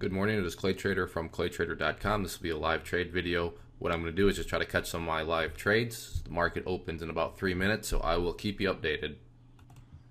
Good morning, it is Clay Trader from claytrader.com. This will be a live trade video. What I'm going to do is just try to catch some of my live trades. The market opens in about 3 minutes, so I will keep you updated.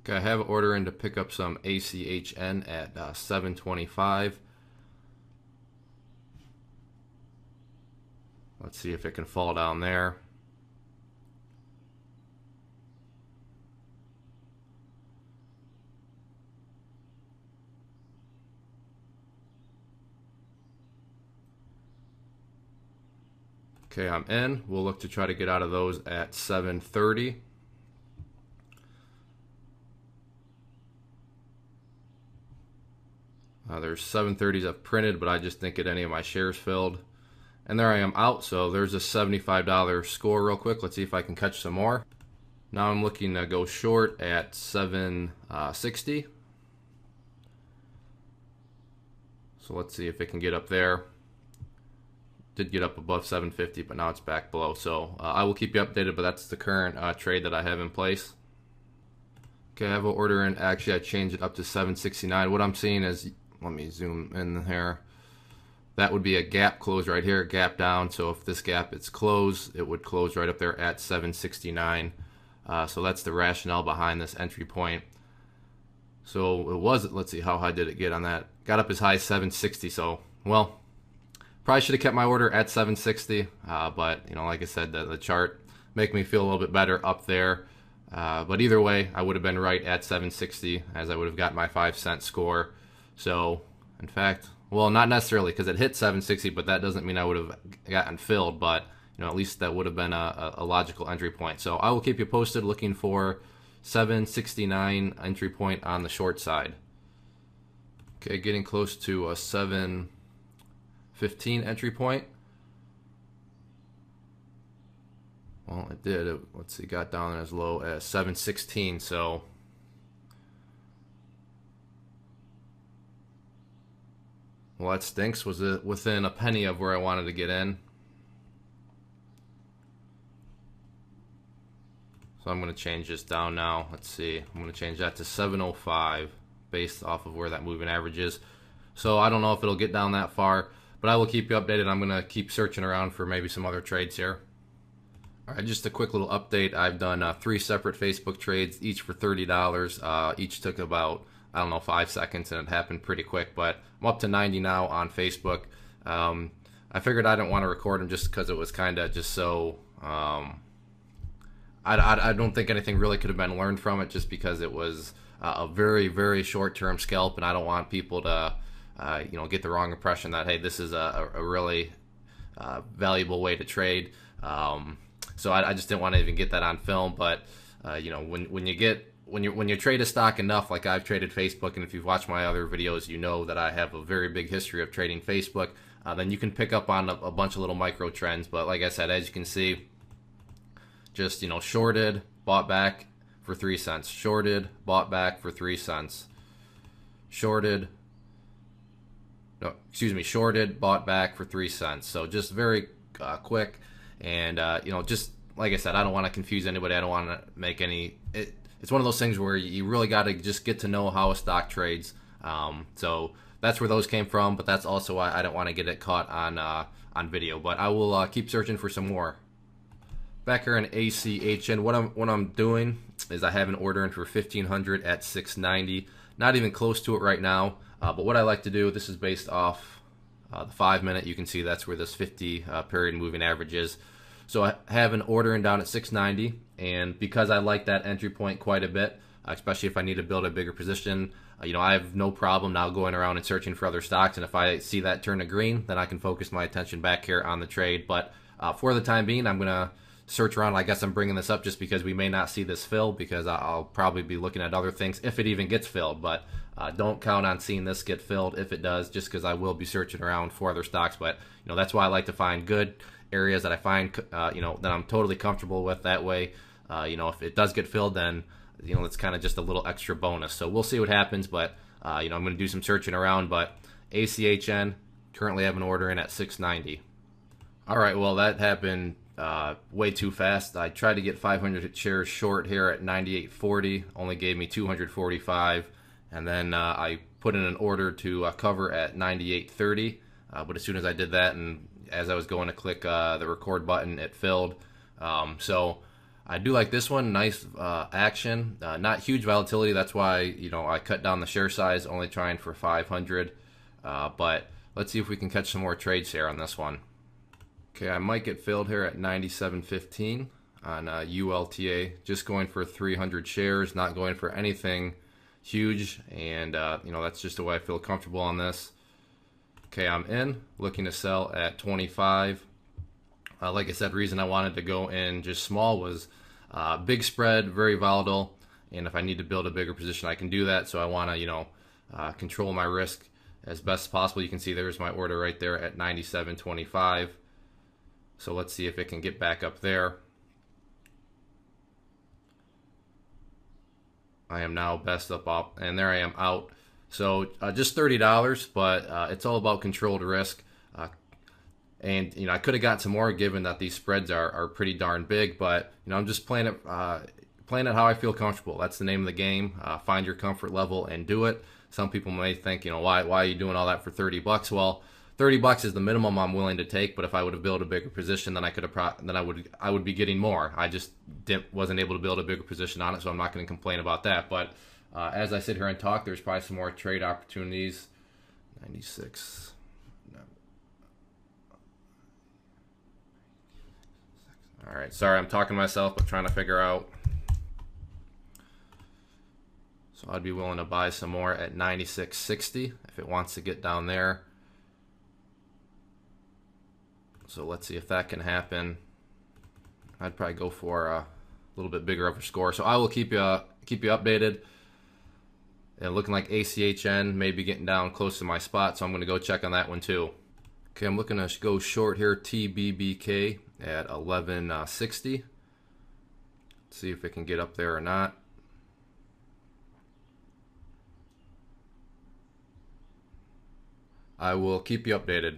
Okay, I have an order in to pick up some ACHN at 725. Let's see if it can fall down there. Okay, I'm in. We'll look to try to get out of those at 730. There's 730s I've printed, but I just didn't get any of my shares filled. And there I am out, so there's a $75 score real quick. Let's see if I can catch some more. Now I'm looking to go short at 760. So let's see if it can get up there. Did get up above 750, but now it's back below. So I will keep you updated, but that's the current trade that I have in place. Okay, I have an order in. Actually, I changed it up to 769. What I'm seeing is, let me zoom in here. That would be a gap close right here, gap down. So if this gap is closed, it would close right up there at 769. So that's the rationale behind this entry point. So it was, let's see, how high did it get on that? Got up as high as 760. So, well, probably should have kept my order at 760, but you know, like I said, the chart make me feel a little bit better up there. But either way, I would have been right at 760, as I would have got my 5-cent score. So, in fact, well, not necessarily, because it hit 760, but that doesn't mean I would have gotten filled. But you know, at least that would have been a logical entry point. So I will keep you posted, looking for 769 entry point on the short side. Okay, getting close to a 715 entry point. Well, it did. Let's see, got down as low as 716. So well, that stinks. Was it within a penny of where I wanted to get in? So I'm going to change this down now. Let's see. I'm going to change that to 705 based off of where that moving average is. So I don't know if it'll get down that far, but I will keep you updated. I'm going to keep searching around for maybe some other trades here. All right, just a quick little update. I've done 3 separate Facebook trades, each for $30. Each took about, I don't know, 5 seconds, and it happened pretty quick, but I'm up to 90 now on Facebook. I figured I didn't want to record them just because it was kind of just so, I don't think anything really could have been learned from it, just because it was a very, very short-term scalp, and I don't want people to you know, get the wrong impression that, hey, this is a really valuable way to trade. So I just didn't want to even get that on film. But you know, when you trade a stock enough, like I've traded Facebook, and if you've watched my other videos, you know that I have a very big history of trading Facebook. Then you can pick up on a bunch of little micro trends. But like I said, as you can see, just, you know, shorted, bought back for 3 cents, shorted, bought back for 3 cents, shorted. No, excuse me, shorted, bought back for 3 cents. So just very quick, and you know, just like I said, I don't want to confuse anybody. I don't want to make any. It's one of those things where you really got to just get to know how a stock trades. So that's where those came from. But that's also why I don't want to get it caught on video. But I will keep searching for some more. Back here in ACHN, what I'm doing is I have an order in for 1500 at 690. Not even close to it right now. But what I like to do, this is based off the 5 minute. You can see that's where this 50 period moving average is. So I have an order in down at 690, and because I like that entry point quite a bit, especially if I need to build a bigger position, you know, I have no problem now going around and searching for other stocks. And if I see that turn to green, then I can focus my attention back here on the trade. But for the time being, I'm gonna search around. I guess I'm bringing this up just because we may not see this fill, because I'll probably be looking at other things if it even gets filled. But don't count on seeing this get filled if it does, just because I will be searching around for other stocks. But you know, that's why I like to find good areas that I find you know, that I'm totally comfortable with. That way, you know, if it does get filled, then you know, it's kind of just a little extra bonus. So we'll see what happens. But you know, I'm going to do some searching around. But ACHN, currently have an order in at 690. All right, well, that happened way too fast. I tried to get 500 shares short here at 98.40, only gave me 245, and then I put in an order to cover at 98.30, but as soon as I did that, and as I was going to click the record button, it filled. So I do like this one. Nice action. Not huge volatility. That's why I cut down the share size, only trying for 500. But let's see if we can catch some more trades here on this one. Okay, I might get filled here at 97.15 on ULTA. Just going for 300 shares, not going for anything huge, and that's just the way I feel comfortable on this. Okay, I'm in, looking to sell at 25. Like I said, reason I wanted to go in just small was big spread, very volatile, and if I need to build a bigger position, I can do that. So I want to control my risk as best as possible. You can see there's my order right there at 97.25. So let's see if it can get back up there. I am now best up, and there I am out. So just $30, but it's all about controlled risk. And I could have got some more given that these spreads are pretty darn big, but I'm just playing it how I feel comfortable. That's the name of the game. Find your comfort level and do it. Some people may think, why are you doing all that for $30? Well, $30 is the minimum I'm willing to take, but if I would have built a bigger position, then I would be getting more. I just wasn't able to build a bigger position on it, so I'm not going to complain about that. But as I sit here and talk, there's probably some more trade opportunities. 96. All right, sorry, I'm talking to myself, but trying to figure out. So I'd be willing to buy some more at 96.60 if it wants to get down there. So let's see if that can happen. I'd probably go for a little bit bigger of a score. So I will keep you updated. And looking like ACHN may be getting down close to my spot, so I'm going to go check on that one too. Okay, I'm looking to go short here, TBBK at 11.60. See if it can get up there or not. I will keep you updated.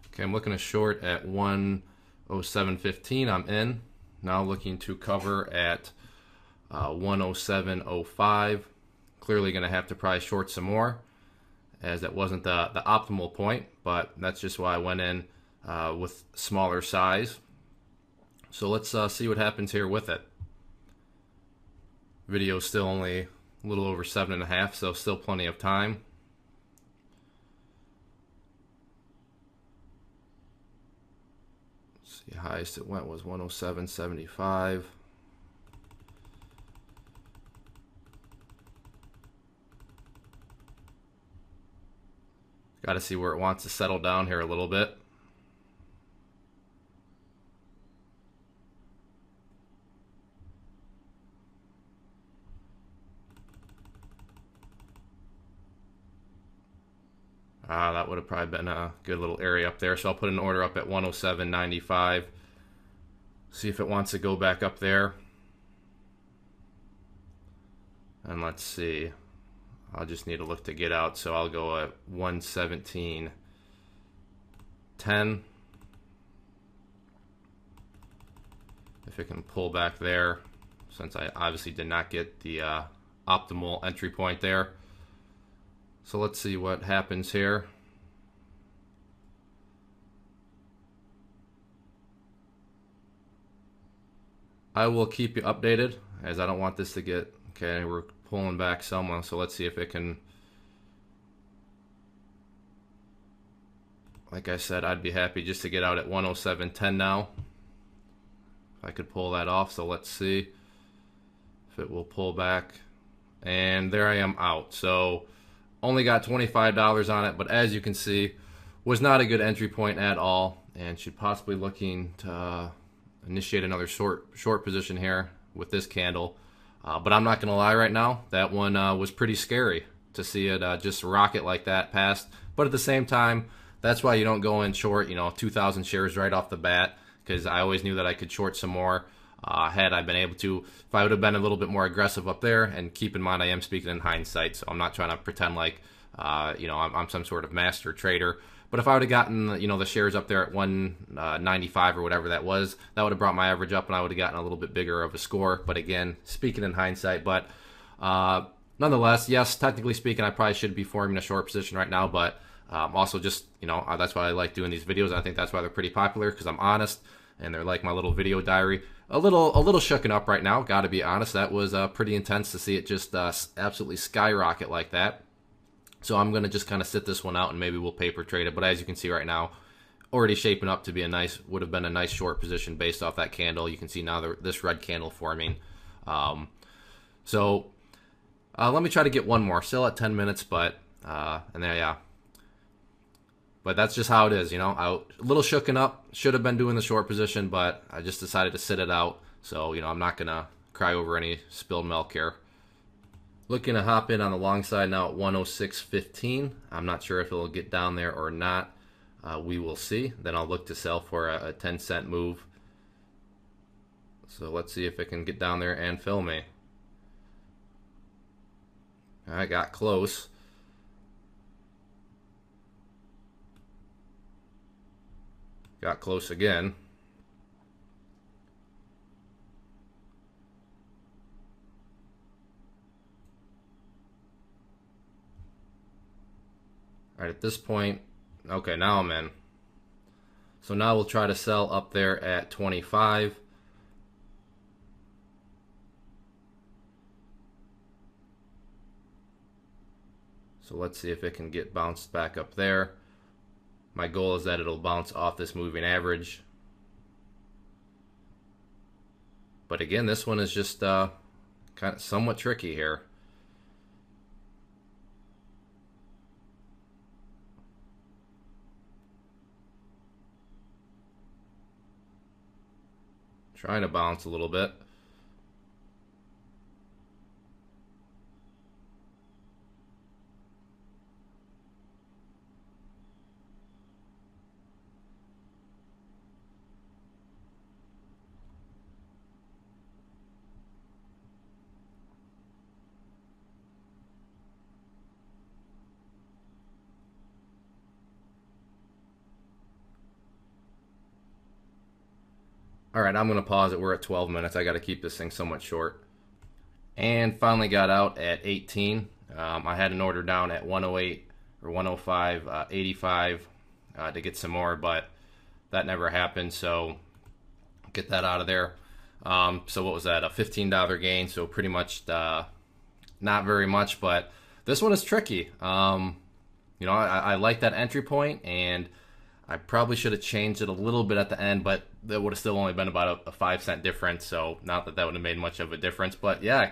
Okay, I'm looking to short at 107.15. I'm in. Now looking to cover at 107.05. Clearly going to have to probably short some more, as that wasn't the optimal point, but that's just why I went in with smaller size. So let's see what happens here with it. Video's still only a little over 7.5, so still plenty of time. Let's see, highest it went was 107.75. Got to see where it wants to settle down here a little bit. That would have probably been a good little area up there. So I'll put an order up at 107.95. See if it wants to go back up there. And let's see. I'll just need to look to get out, so I'll go at 117.10. If it can pull back there, since I obviously did not get the optimal entry point there. So let's see what happens here. I will keep you updated, as I don't want this to get, okay, we're pulling back someone, so let's see if it can. Like I said, I'd be happy just to get out at 107.10 now. If I could pull that off, so let's see if it will pull back. And there I am out. So only got $25 on it, but as you can see, was not a good entry point at all, and should possibly looking to initiate another short position here with this candle. But I'm not going to lie right now, that one was pretty scary to see it just rocket like that past. But at the same time, that's why you don't go in short, 2,000 shares right off the bat, because I always knew that I could short some more had I been able to. If I would have been a little bit more aggressive up there, and keep in mind I am speaking in hindsight, so I'm not trying to pretend like I'm some sort of master trader. But if I would have gotten the shares up there at 195 or whatever that was, that would have brought my average up, and I would have gotten a little bit bigger of a score. But again, speaking in hindsight, but nonetheless, yes, technically speaking, I probably should be forming a short position right now, but also just, that's why I like doing these videos. I think that's why they're pretty popular, because I'm honest, and they're like my little video diary. A little shooken up right now, got to be honest. That was pretty intense to see it just absolutely skyrocket like that. So I'm going to just kind of sit this one out, and maybe we'll paper trade it. But as you can see right now, already shaping up to be would have been a nice short position based off that candle. You can see now this red candle forming. So let me try to get one more. Still at 10 minutes, but and there, yeah. But that's just how it is, a little shooken up. Should have been doing the short position, but I just decided to sit it out. So, I'm not going to cry over any spilled milk here. Looking to hop in on the long side now at 106.15. I'm not sure if it'll get down there or not. We will see. Then I'll look to sell for a 10-cent move. So let's see if it can get down there and fill me. I got close. Got close again. All right, at this point, okay, now I'm in. So now we'll try to sell up there at 25. So let's see if it can get bounced back up there. My goal is that it'll bounce off this moving average. But again, this one is just kind of somewhat tricky here. Trying to bounce a little bit. All right, I'm going to pause it. We're at 12 minutes. I got to keep this thing somewhat short. And finally got out at 18. I had an order down at 108 or 105.85 to get some more, but that never happened. So get that out of there. So what was that? A $15 gain. So pretty much not very much, but this one is tricky. I like that entry point, and I probably should have changed it a little bit at the end, but that would have still only been about a 5-cent difference. So not that would have made much of a difference, but yeah,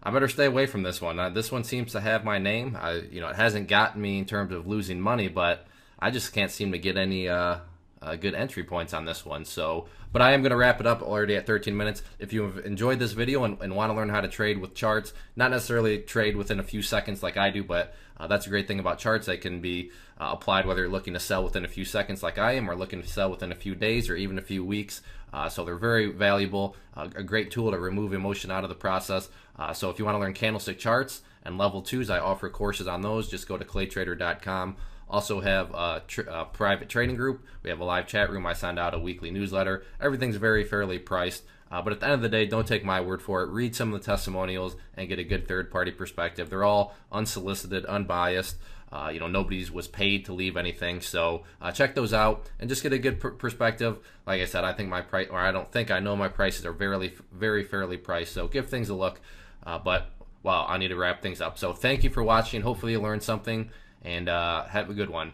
I better stay away from this one. This one seems to have my name. It hasn't gotten me in terms of losing money, but I just can't seem to get any good entry points on this one. So, but I am going to wrap it up already at 13 minutes. If you have enjoyed this video and want to learn how to trade with charts, not necessarily trade within a few seconds like I do, but that's a great thing about charts. They can be applied whether you're looking to sell within a few seconds like I am, or looking to sell within a few days or even a few weeks. So they're very valuable, a great tool to remove emotion out of the process. So if you want to learn candlestick charts and level 2s, I offer courses on those. Just go to claytrader.com. Also have a private trading group. We have a live chat room. I send out a weekly newsletter. Everything's very fairly priced. But at the end of the day, don't take my word for it. Read some of the testimonials and get a good third-party perspective. They're all unsolicited, unbiased. Nobody was paid to leave anything. So check those out and just get a good perspective. Like I said, I think my price, or I don't think, I know my prices are very fairly priced. So give things a look. But wow, I need to wrap things up. So thank you for watching. Hopefully you learned something, and have a good one.